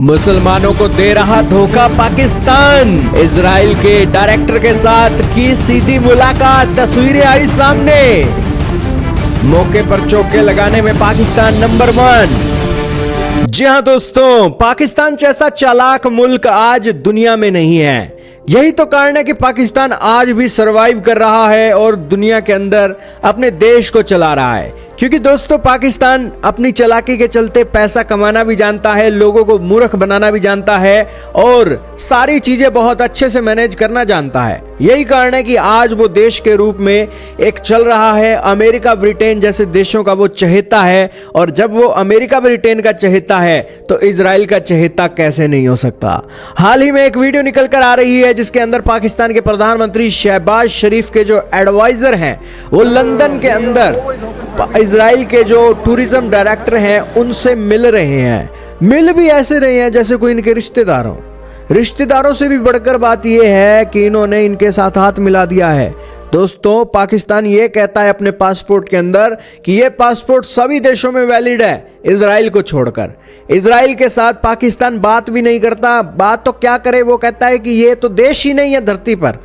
मुसलमानों को दे रहा धोखा पाकिस्तान। इजराइल के डायरेक्टर के साथ की सीधी मुलाकात, तस्वीरें आई सामने। मौके पर चौके लगाने में पाकिस्तान नंबर 1। जी हां दोस्तों, पाकिस्तान जैसा चालाक मुल्क आज दुनिया में नहीं है। यही तो कारण है कि पाकिस्तान आज भी सरवाइव कर रहा है और दुनिया के अंदर अपने देश को चला रहा है। क्योंकि दोस्तों, पाकिस्तान अपनी चालाकी के चलते पैसा कमाना भी जानता है, लोगों को मूर्ख बनाना भी जानता है और सारी चीजें बहुत अच्छे से मैनेज करना जानता है। यही कारण है कि आज वो देश के रूप में एक चल रहा है। अमेरिका ब्रिटेन जैसे देशों का वो चहेता है, और जब वो अमेरिका ब्रिटेन का चहेता है तो इजराइल का चहेता कैसे नहीं हो सकता। हाल ही में एक वीडियो निकल कर आ रही है जिसके अंदर पाकिस्तान के प्रधानमंत्री शहबाज शरीफ के जो एडवाइजर हैं वो लंदन के अंदर इजराइल के जो टूरिज्म डायरेक्टर हैं उनसे मिल रहे हैं। मिल भी ऐसे रहे हैं जैसे कोई इनके रिश्तेदारों से भी बढ़कर बात यह है कि इन्होंने इनके साथ हाथ मिला दिया है। दोस्तों, पाकिस्तान ये कहता है अपने पासपोर्ट के अंदर कि ये पासपोर्ट सभी देशों में वैलिड है, इजराइल को छोड़कर। इजराइल के साथ पाकिस्तान बात भी नहीं करता। बात तो क्या करे, वो कहता है कि ये तो देश ही नहीं है धरती पर।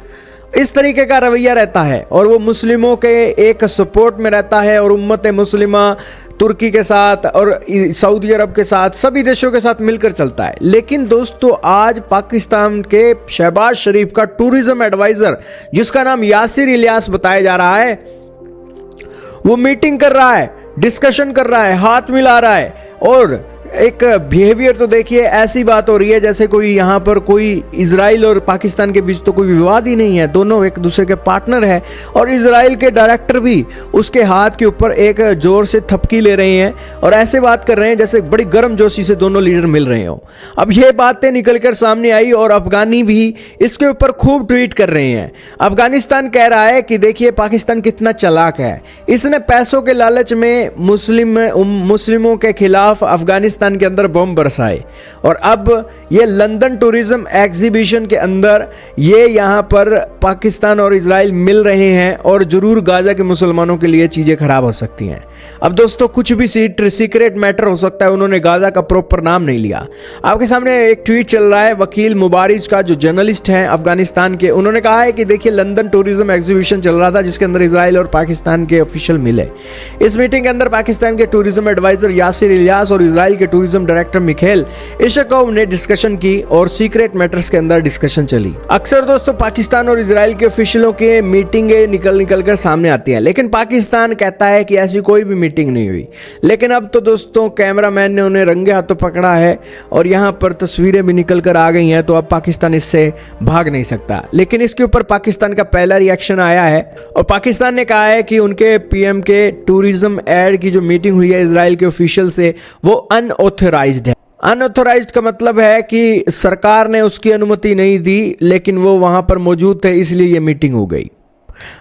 इस तरीके का रवैया रहता है और वो मुस्लिमों के एक सपोर्ट में रहता है और उम्मत मुस्लिमा तुर्की के साथ और सऊदी अरब के साथ सभी देशों के साथ मिलकर चलता है। लेकिन दोस्तों, आज पाकिस्तान के शहबाज शरीफ का टूरिज्म एडवाइजर, जिसका नाम यासिर इलियास बताया जा रहा है, वो मीटिंग कर रहा है, डिस्कशन कर रहा है, हाथ मिला रहा है। और एक बिहेवियर तो देखिए, ऐसी बात हो रही है जैसे कोई यहाँ पर कोई इजराइल और पाकिस्तान के बीच तो कोई विवाद ही नहीं है। दोनों एक दूसरे के पार्टनर है और इजराइल के डायरेक्टर भी उसके हाथ के ऊपर एक जोर से थपकी ले रहे हैं और ऐसे बात कर रहे हैं जैसे बड़ी गर्मजोशी से दोनों लीडर मिल रहे हो। अब ये बातें निकलकर सामने आई और अफगानी भी इसके ऊपर खूब ट्वीट कर रहे हैं। अफगानिस्तान कह रहा है कि देखिए पाकिस्तान कितना चालाक है, इसने पैसों के लालच में मुस्लिमों के खिलाफ अफगानिस्तान के अंदर बम बरसाए और अब ये लंदन टूरिज्म एग्जीबिशन के अंदर ये यहां पर पाकिस्तान और इजराइल मिल रहे हैं और जरूर गाजा के मुसलमानों के लिए चीजें खराब हो सकती हैं। अब दोस्तों, कुछ भी सीक्रेट मैटर हो सकता है। उन्होंने गाजा का प्रॉपर नाम नहीं लिया। आपके सामने एक ट्वीट चल रहा है वकील मुबारिज का, जो जर्नलिस्ट हैं अफगानिस्तान के। उन्होंने कहा है कि देखिए, लंदन टूरिज्म एग्जीबिशन चल रहा था जिसके अंदर इजराइल और पाकिस्तान के ऑफिशियल मिले। इस मीटिंग के अंदर पाकिस्तान के टूरिज्म एडवाइजर यासिर इलियास और इजराइल के टूरिज्म डायरेक्टर मिखेल इशकोव ने डिस्कशन की और सीक्रेट मैटर्स के अंदर डिस्कशन चली। अक्सर दोस्तों, पाकिस्तान और इजराइल के ऑफिशियलों के मीटिंगें निकल कर सामने आती हैं, लेकिन पाकिस्तान कहता है कि ऐसी कोई भी मीटिंग नहीं हुई। लेकिन अब तो दोस्तों, कैमरामैन ने उन्हें रंगे हाथों पकड़ा है और यहां पर तस्वीरें भी निकल कर आ गई हैं, तो अब पाकिस्तान इससे भाग नहीं सकता। लेकिन इसके ऊपर पाकिस्तान का पहला रिएक्शन आया है और पाकिस्तान ने कहा है कि उनके पीएम के टूरिज्म एड की जो मीटिंग हुई है इजराइल के ऑफिशियल से, वो अनऑथराइज्ड है। अनऑथराइज्ड का मतलब है कि सरकार ने उसकी अनुमति नहीं दी, लेकिन वो वहां पर मौजूद थे, इसलिए ये मीटिंग हो गई।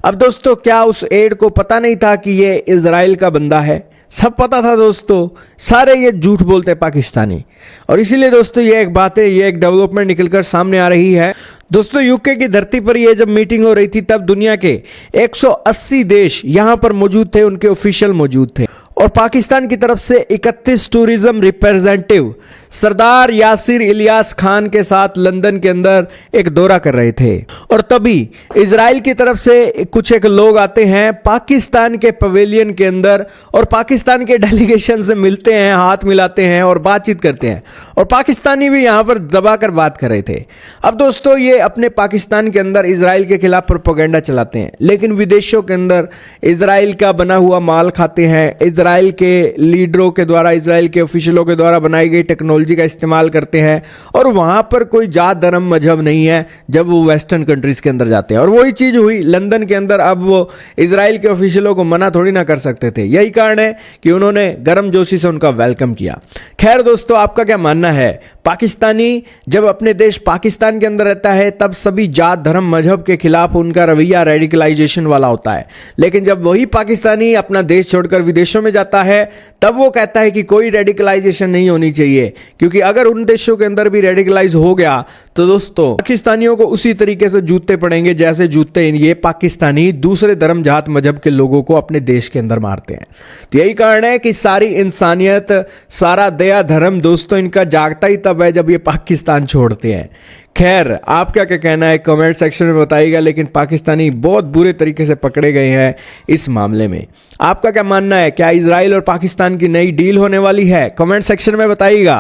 अब दोस्तों, क्या उस एड को पता नहीं था कि ये इजराइल का बंदा है? सब पता था दोस्तों, सारे ये झूठ बोलते पाकिस्तानी। और इसीलिए दोस्तों, ये एक डेवलपमेंट निकलकर सामने आ रही है। दोस्तों, यूके की धरती पर ये जब मीटिंग हो रही थी तब दुनिया के 180 देश यहां पर मौजूद थे, उनके ऑफिशियल मौजूद थे और पाकिस्तान की तरफ से 31 टूरिज्म रिप्रेजेंटेटिव सरदार यासिर इलियास खान के साथ लंदन के अंदर एक दौरा कर रहे थे। और तभी इजराइल की तरफ से कुछ एक लोग आते हैं पाकिस्तान के पवेलियन के अंदर और पाकिस्तान के डेलीगेशन से मिलते हैं, हाथ मिलाते हैं और बातचीत करते हैं और पाकिस्तानी भी यहां पर दबाकर बात कर रहे थे। अब दोस्तों, ये अपने पाकिस्तान के अंदर इजराइल के खिलाफ प्रोपेगेंडा चलाते हैं, लेकिन विदेशों के अंदर इजराइल का बना हुआ माल खाते हैं। इजराइल के लीडरों के द्वारा, इजराइल के ऑफिशियलों के द्वारा बनाई गई टेक्नोलॉजी का इस्तेमाल करते हैं और वहां पर कोई जात धर्म मजहब नहीं है जब वो वेस्टर्न कंट्रीज के अंदर जाते हैं। और वही चीज हुई लंदन के अंदर। अब वो इजराइल के ऑफिशियलों को मना थोड़ी ना कर सकते थे। यही कारण है कि उन्होंने गर्मजोशी से उनका वेलकम किया। खैर दोस्तों, आपका क्या मानना है? पाकिस्तानी जब अपने देश पाकिस्तान के अंदर रहता है तब सभी जात धर्म मजहब के खिलाफ उनका रवैया रेडिकलाइजेशन वाला होता है, लेकिन जब वही पाकिस्तानी अपना देश छोड़कर विदेशों में जाता है तब वो कहता है कि कोई रेडिकलाइजेशन नहीं होनी चाहिए, क्योंकि अगर उन देशों के अंदर भी रेडिकलाइज हो गया तो दोस्तों पाकिस्तानियों को उसी तरीके से जूते पड़ेंगे जैसे जूते ये पाकिस्तानी दूसरे धर्म जात मजहब के लोगों को अपने देश के अंदर मारते हैं। तो यही कारण है कि सारी इंसानियत, सारा दया धर्म दोस्तों इनका जागता ही तब तब है जब ये पाकिस्तान छोड़ते हैं। खैर, आपका क्या कहना है कमेंट सेक्शन में बताइएगा, लेकिन पाकिस्तानी बहुत बुरे तरीके से पकड़े गए हैं इस मामले में। आपका क्या मानना है, क्या इजराइल और पाकिस्तान की नई डील होने वाली है? कमेंट सेक्शन में बताइएगा।